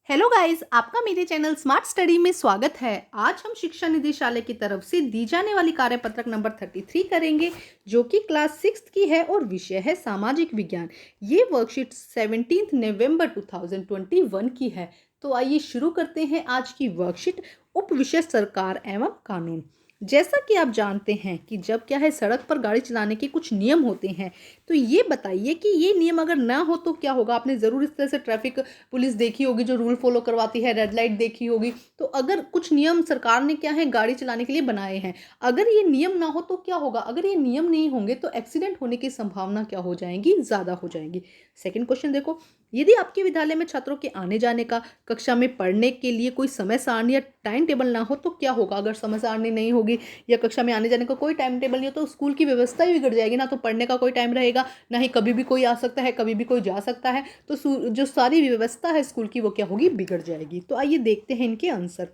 Hello guys, आपका मेरे channel smart study में स्वागत है। आज हम शिक्षा निदेशालय की तरफ से दी जाने वाली कार्यपत्रक नंबर 33 करेंगे, जो कि क्लास 6 की है और विषय है सामाजिक विज्ञान। ये वर्कशीट 17 नवंबर 2021 की है। तो आइए शुरू करते हैं आज की वर्कशीट। उप विषय सरकार एवं कानून। जैसा कि आप जानते हैं कि जब क्या है, सड़क पर गाड़ी चलाने के कुछ नियम होते हैं। तो ये बताइए कि ये नियम अगर ना हो तो क्या होगा। आपने ज़रूर इस तरह से ट्रैफिक पुलिस देखी होगी जो रूल फॉलो करवाती है, रेड लाइट देखी होगी। तो अगर कुछ नियम सरकार ने क्या है गाड़ी चलाने के लिए बनाए हैं, अगर ये नियम ना हो तो क्या होगा। अगर ये नियम नहीं होंगे तो एक्सीडेंट होने की संभावना क्या हो जाएगी, ज़्यादा हो जाएगी। सेकंड क्वेश्चन देखो, यदि आपके विद्यालय में छात्रों के आने जाने का, कक्षा में पढ़ने के लिए कोई समय सारणी या टाइम टेबल ना हो तो क्या होगा। अगर समय सारणी नहीं होगी या कक्षा में आने जाने का कोई टाइम टेबल नहीं हो तो स्कूल की व्यवस्था ही बिगड़ जाएगी ना। तो पढ़ने का कोई टाइम रहेगा ना, ही कभी भी कोई आ सकता है, कभी भी कोई जा सकता है। तो जो सारी व्यवस्था है स्कूल की वो क्या होगी, बिगड़ जाएगी। तो आइए देखते हैं इनके आंसर।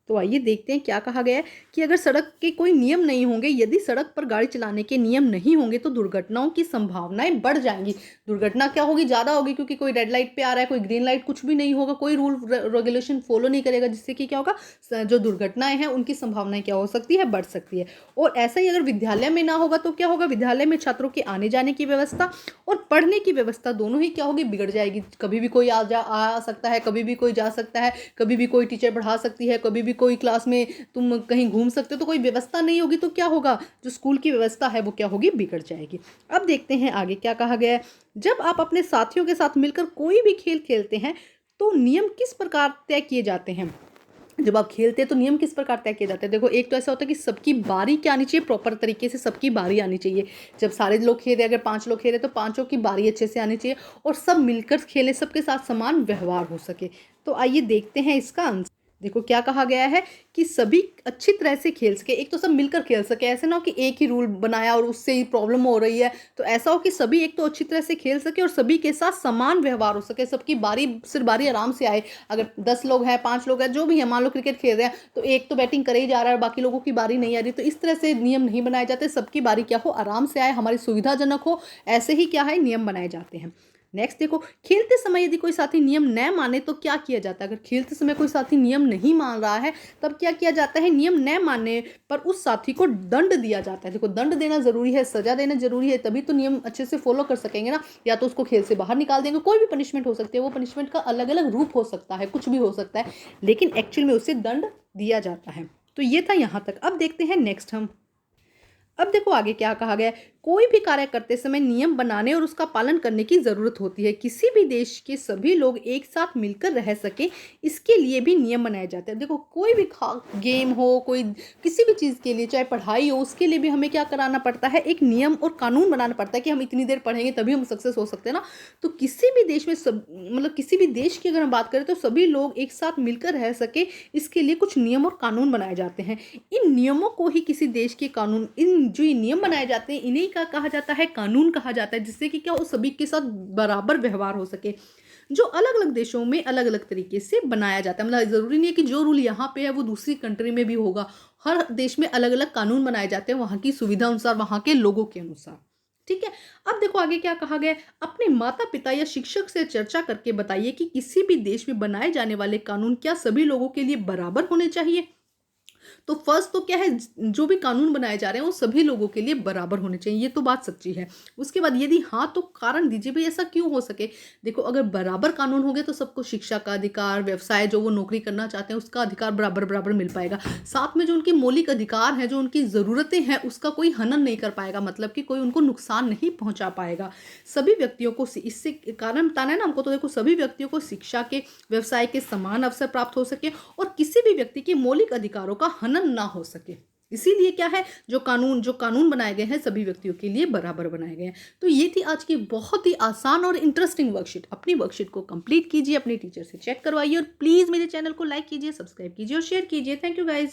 तो आइए देखते हैं क्या कहा गया है कि अगर सड़क के कोई नियम नहीं होंगे, यदि सड़क पर गाड़ी चलाने के नियम नहीं होंगे तो दुर्घटनाओं की संभावनाएं बढ़ जाएंगी। दुर्घटना क्या होगी, ज़्यादा होगी, क्योंकि कोई रेड लाइट पे आ रहा है, कोई ग्रीन लाइट, कुछ भी नहीं होगा, कोई रूल रेगुलेशन फॉलो नहीं करेगा, जिससे कि क्या होगा, जो दुर्घटनाएं हैं उनकी संभावनाएं क्या हो सकती है, बढ़ सकती है। और ऐसा ही अगर विद्यालय में ना होगा तो क्या होगा, विद्यालय में छात्रों के आने जाने की व्यवस्था और पढ़ने की व्यवस्था दोनों ही क्या होगी, बिगड़ जाएगी। कभी भी कोई आ सकता है, कभी भी कोई जा सकता है, कभी भी कोई टीचर पढ़ा सकती है, कभी भी कोई क्लास में तुम कहीं घूम सकते हो। तो कोई व्यवस्था नहीं होगी तो क्या होगा, जो स्कूल की व्यवस्था है वो क्या होगी, बिगड़ जाएगी। अब देखते हैं आगे क्या कहा गया है। जब आप अपने साथियों के साथ मिलकर कोई भी खेल खेलते हैं तो नियम किस प्रकार तय किए जाते हैं। जब आप खेलते हैं तो नियम किस प्रकार तय किए जाते हैं। देखो, एक तो ऐसा होता है कि सबकी बारी क्या आनी चाहिए, प्रॉपर तरीके से सबकी बारी आनी चाहिए। जब सारे लोग खेल रहे हैं, अगर 5 लोग खेल रहे हैं तो पांचों की बारी अच्छे से आनी चाहिए और सब मिलकर खेलें, सबके साथ समान व्यवहार हो सके। तो आइए देखते हैं इसका आंसर। देखो क्या कहा गया है कि सभी अच्छी तरह से खेल सके। एक तो सब मिलकर खेल सके, ऐसे ना हो कि एक ही रूल बनाया और उससे ही प्रॉब्लम हो रही है। तो ऐसा हो कि सभी एक तो अच्छी तरह से खेल सके और सभी के साथ समान व्यवहार हो सके, सबकी बारी सिर्फ बारी आराम से आए। अगर 10 लोग हैं, 5 लोग हैं, जो भी है, मान लो क्रिकेट खेल रहे हैं तो एक तो बैटिंग करे ही जा रहा है और बाकी लोगों की बारी नहीं आ रही। तो इस तरह से नियम नहीं बनाए जाते, सबकी बारी क्या हो, आराम से आए, हमारी सुविधाजनक हो, ऐसे ही क्या है नियम बनाए जाते हैं। नेक्स्ट देखो, खेलते समय यदि कोई साथी नियम न माने तो क्या किया जाता है। अगर खेलते समय कोई साथी नियम नहीं मान रहा है तब क्या किया जाता है, नियम न मानने पर उस साथी को दंड दिया जाता है। देखो, दंड देना जरूरी है, सजा देना जरूरी है, तभी तो नियम अच्छे से फॉलो कर सकेंगे ना। या तो उसको खेल से बाहर निकाल देंगे, कोई भी पनिशमेंट हो सकती है, वो पनिशमेंट का अलग अलग रूप हो सकता है, कुछ भी हो सकता है, लेकिन एक्चुअल में उसे दंड दिया जाता है। तो ये था यहाँ तक। अब देखते हैं नेक्स्ट हम। अब देखो आगे क्या कहा गया है। कोई भी कार्य करते समय नियम बनाने और उसका पालन करने की जरूरत होती है। किसी भी देश के सभी लोग एक साथ मिलकर रह सके, इसके लिए भी नियम बनाए जाते हैं। देखो, कोई भी गेम हो, कोई किसी भी चीज़ के लिए, चाहे पढ़ाई हो, उसके लिए भी हमें क्या कराना पड़ता है, एक नियम और कानून बनाना पड़ता है कि हम इतनी देर पढ़ेंगे तभी हम सक्सेस हो सकते हैं ना। तो किसी भी देश में सब, मतलब किसी भी देश की अगर हम बात करें तो सभी लोग एक साथ मिलकर रह सके, इसके लिए कुछ नियम और कानून बनाए जाते हैं। इन नियमों को ही किसी देश के कानून, इन जो ये नियम बनाए जाते हैं इन्हीं का कहा जाता है कानून कहा जाता है, जिससे कि क्या हो, सभी के साथ बराबर व्यवहार हो सके। जो अलग अलग देशों में अलग अलग तरीके से बनाया जाता है, मतलब जरूरी नहीं है कि जो रूल यहाँ पे है वो दूसरी कंट्री में भी होगा। हर देश में अलग अलग कानून बनाए जाते हैं, वहाँ की सुविधा अनुसार, वहाँ के लोगों के अनुसार। ठीक है। अब देखो आगे क्या कहा गया है। अपने माता पिता या शिक्षक से चर्चा करके बताइए कि किसी भी देश में बनाए जाने वाले कानून क्या सभी लोगों के लिए बराबर होने चाहिए। तो फर्स्ट तो क्या है, जो भी कानून बनाए जा रहे हैं वो सभी लोगों के लिए बराबर होने चाहिए, ये तो बात सच्ची है। उसके बाद यदि हाँ तो कारण दीजिए भाई, ऐसा क्यों हो सके। देखो, अगर बराबर कानून हो गए तो सबको शिक्षा का अधिकार, व्यवसाय जो वो नौकरी करना चाहते हैं उसका अधिकार बराबर बराबर मिल पाएगा। साथ में जो उनके मौलिक अधिकार हैं, जो उनकी ज़रूरतें हैं, उसका कोई हनन नहीं कर पाएगा, मतलब कि कोई उनको नुकसान नहीं पहुंचा पाएगा। सभी व्यक्तियों को, इससे कारण बताना है ना हमको, तो देखो सभी व्यक्तियों को शिक्षा के, व्यवसाय के समान अवसर प्राप्त हो सके और किसी भी व्यक्ति के मौलिक अधिकारों का हनन ना हो सके। इसीलिए क्या है, जो कानून बनाए गए हैं सभी व्यक्तियों के लिए बराबर बनाए गए हैं। तो ये थी आज की बहुत ही आसान और इंटरेस्टिंग वर्कशीट। अपनी वर्कशीट को कंप्लीट कीजिए, अपने टीचर से चेक करवाइए और प्लीज मेरे चैनल को लाइक कीजिए, सब्सक्राइब कीजिए और शेयर कीजिए। Thank you guys.